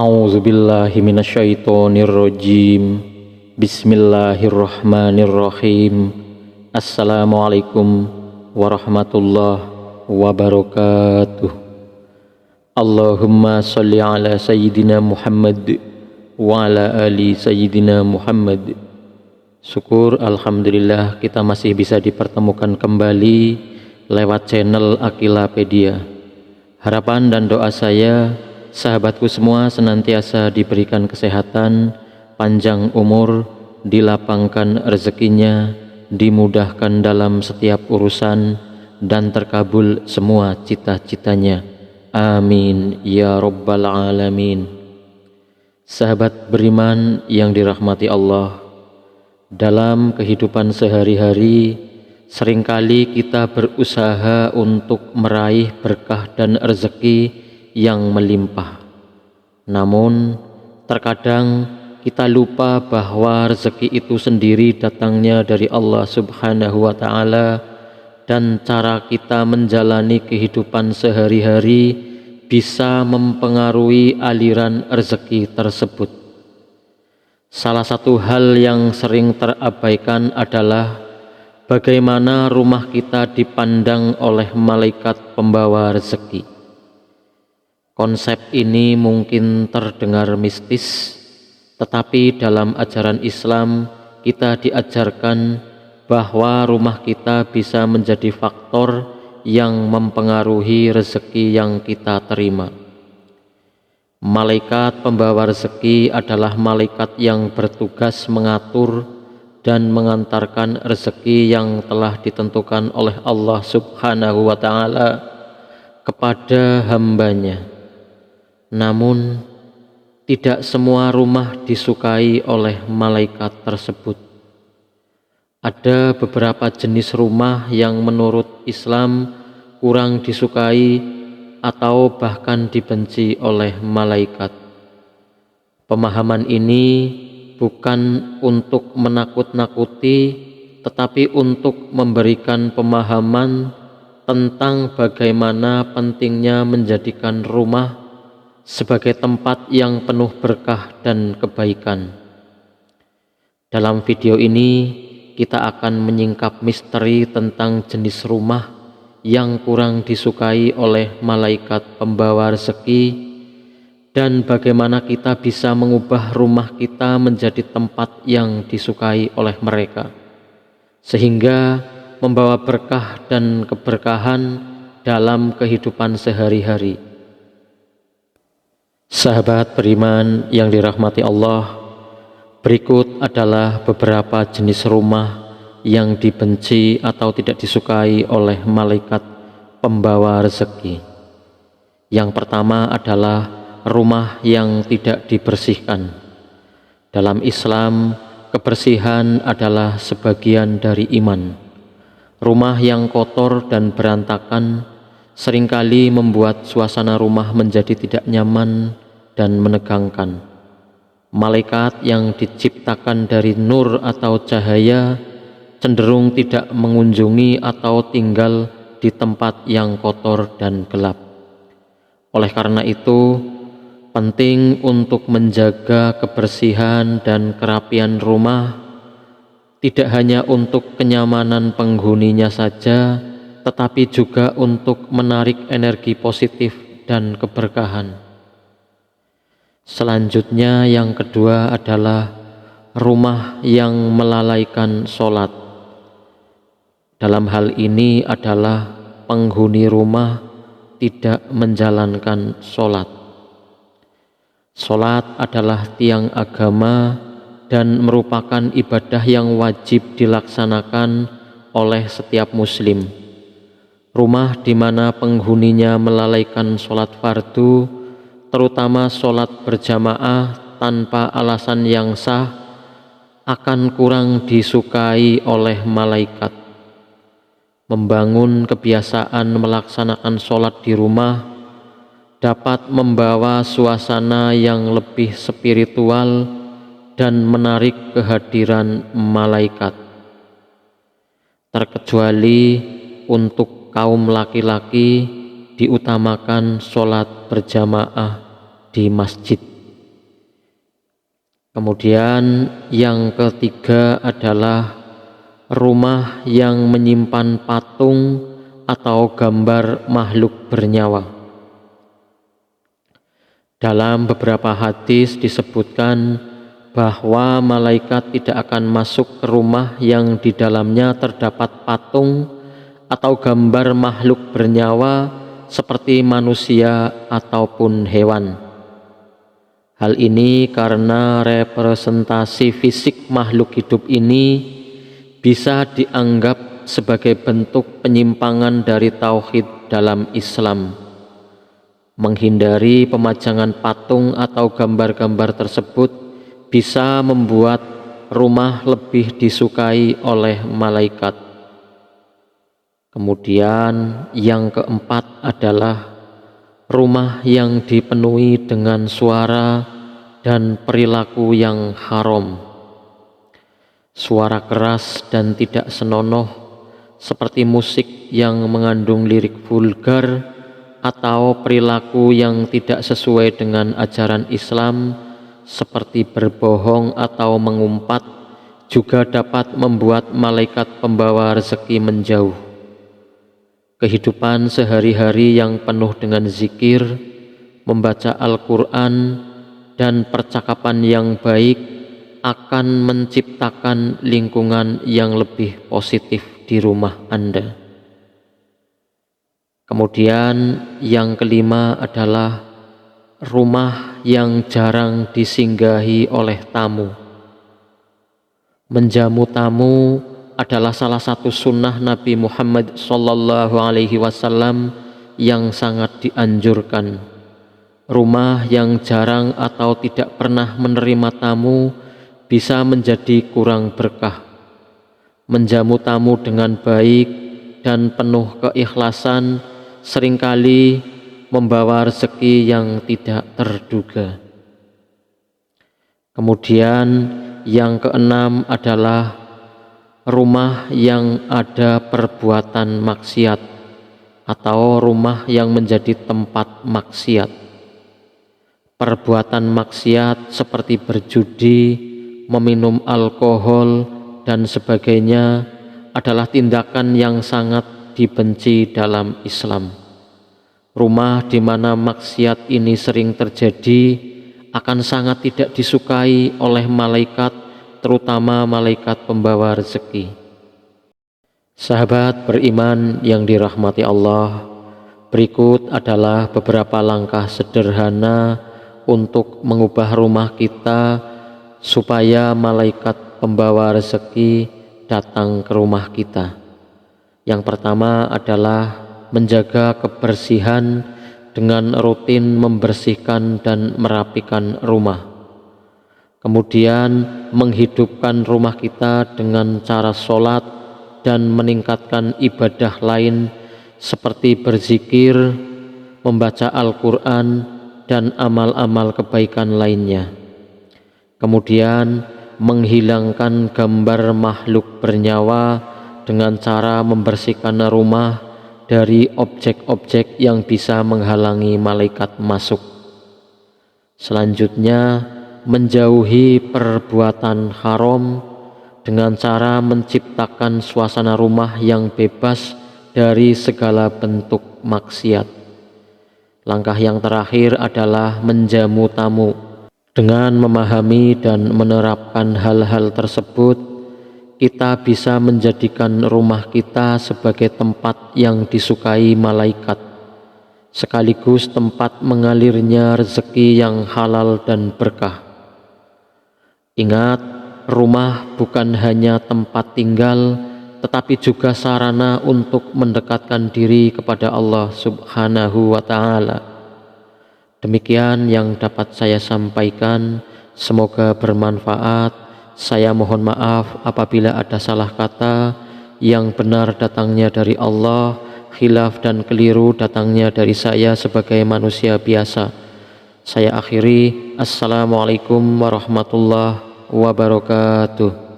A'udzubillahi minasyaitonirrajim. Bismillahirrahmanirrahim. Assalamualaikum warahmatullahi wabarakatuh. Allahumma sholli ala sayyidina Muhammad wa ala ali sayyidina Muhammad. Syukur alhamdulillah kita masih bisa dipertemukan kembali lewat channel Akilapedia. Harapan dan doa saya, sahabatku semua senantiasa diberikan kesehatan, panjang umur, dilapangkan rezekinya, dimudahkan dalam setiap urusan, dan terkabul semua cita-citanya. Amin ya rabbal alamin. Sahabat beriman yang dirahmati Allah, dalam kehidupan sehari-hari seringkali kita berusaha untuk meraih berkah dan rezeki yang melimpah. Namun terkadang kita lupa bahwa rezeki itu sendiri datangnya dari Allah Subhanahu wa Ta'ala, dan cara kita menjalani kehidupan sehari-hari bisa mempengaruhi aliran rezeki tersebut. Salah satu hal yang sering terabaikan adalah bagaimana rumah kita dipandang oleh malaikat pembawa rezeki. Konsep ini mungkin terdengar mistis, tetapi dalam ajaran Islam kita diajarkan bahwa rumah kita bisa menjadi faktor yang mempengaruhi rezeki yang kita terima. Malaikat pembawa rezeki adalah malaikat yang bertugas mengatur dan mengantarkan rezeki yang telah ditentukan oleh Allah Subhanahu wa Ta'ala kepada hambanya. Namun tidak semua rumah disukai oleh malaikat tersebut. Ada beberapa jenis rumah yang menurut Islam kurang disukai atau bahkan dibenci oleh malaikat. Pemahaman ini bukan untuk menakut-nakuti, tetapi untuk memberikan pemahaman tentang bagaimana pentingnya menjadikan rumah sebagai tempat yang penuh berkah dan kebaikan. Dalam video ini kita akan menyingkap misteri tentang jenis rumah yang kurang disukai oleh malaikat pembawa rezeki, dan bagaimana kita bisa mengubah rumah kita menjadi tempat yang disukai oleh mereka, sehingga membawa berkah dan keberkahan dalam kehidupan sehari-hari. Sahabat beriman yang dirahmati Allah, berikut adalah beberapa jenis rumah yang dibenci atau tidak disukai oleh malaikat pembawa rezeki. Yang pertama adalah rumah yang tidak dibersihkan. Dalam Islam, kebersihan adalah sebagian dari iman. Rumah yang kotor dan berantakan seringkali membuat suasana rumah menjadi tidak nyaman dan menegangkan. Malaikat yang diciptakan dari nur atau cahaya cenderung tidak mengunjungi atau tinggal di tempat yang kotor dan gelap. Oleh karena itu, penting untuk menjaga kebersihan dan kerapian rumah, tidak hanya untuk kenyamanan penghuninya saja, tetapi juga untuk menarik energi positif dan keberkahan. Selanjutnya yang kedua adalah rumah yang melalaikan sholat. Dalam hal ini adalah penghuni rumah tidak menjalankan sholat. Sholat adalah tiang agama dan merupakan ibadah yang wajib dilaksanakan oleh setiap muslim. Rumah di mana penghuninya melalaikan sholat fardu, terutama sholat berjamaah tanpa alasan yang sah, akan kurang disukai oleh malaikat. Membangun kebiasaan melaksanakan sholat di rumah dapat membawa suasana yang lebih spiritual dan menarik kehadiran malaikat. Terkecuali untuk kaum laki-laki diutamakan sholat berjamaah di masjid. Kemudian yang ketiga adalah rumah yang menyimpan patung atau gambar makhluk bernyawa. Dalam beberapa hadis disebutkan bahwa malaikat tidak akan masuk ke rumah yang di dalamnya terdapat patung atau gambar makhluk bernyawa seperti manusia ataupun hewan. Hal ini karena representasi fisik makhluk hidup ini bisa dianggap sebagai bentuk penyimpangan dari tauhid dalam Islam. Menghindari pemajangan patung atau gambar-gambar tersebut bisa membuat rumah lebih disukai oleh malaikat. Kemudian yang keempat adalah rumah yang dipenuhi dengan suara dan perilaku yang haram. Suara keras dan tidak senonoh seperti musik yang mengandung lirik vulgar atau perilaku yang tidak sesuai dengan ajaran Islam seperti berbohong atau mengumpat juga dapat membuat malaikat pembawa rezeki menjauh. Kehidupan sehari-hari yang penuh dengan zikir, membaca Al-Quran, dan percakapan yang baik akan menciptakan lingkungan yang lebih positif di rumah Anda. Kemudian yang kelima adalah rumah yang jarang disinggahi oleh tamu. Menjamu tamu adalah salah satu sunnah Nabi Muhammad SAW yang sangat dianjurkan. Rumah yang jarang atau tidak pernah menerima tamu bisa menjadi kurang berkah. Menjamu tamu dengan baik dan penuh keikhlasan seringkali membawa rezeki yang tidak terduga. Kemudian yang keenam adalah rumah yang ada perbuatan maksiat atau rumah yang menjadi tempat maksiat. Perbuatan maksiat seperti berjudi, meminum alkohol, dan sebagainya adalah tindakan yang sangat dibenci dalam Islam. Rumah di mana maksiat ini sering terjadi akan sangat tidak disukai oleh malaikat, terutama malaikat pembawa rezeki. Sahabat beriman yang dirahmati Allah, berikut adalah beberapa langkah sederhana untuk mengubah rumah kita supaya malaikat pembawa rezeki datang ke rumah kita. Yang pertama adalah menjaga kebersihan dengan rutin membersihkan dan merapikan rumah. Kemudian menghidupkan rumah kita dengan cara sholat dan meningkatkan ibadah lain seperti berzikir, membaca Al-Quran, dan amal-amal kebaikan lainnya. Kemudian menghilangkan gambar makhluk bernyawa dengan cara membersihkan rumah dari objek-objek yang bisa menghalangi malaikat masuk. Selanjutnya, menjauhi perbuatan haram dengan cara menciptakan suasana rumah yang bebas dari segala bentuk maksiat. Langkah yang terakhir adalah menjamu tamu. Dengan memahami dan menerapkan hal-hal tersebut, kita bisa menjadikan rumah kita sebagai tempat yang disukai malaikat, sekaligus tempat mengalirnya rezeki yang halal dan berkah. Ingat, rumah bukan hanya tempat tinggal, tetapi juga sarana untuk mendekatkan diri kepada Allah Subhanahu wa Ta'ala. Demikian yang dapat saya sampaikan, semoga bermanfaat. Saya mohon maaf apabila ada salah kata, yang benar datangnya dari Allah, khilaf dan keliru datangnya dari saya sebagai manusia biasa. Saya akhiri, Assalamualaikum warahmatullahi wabarakatuh.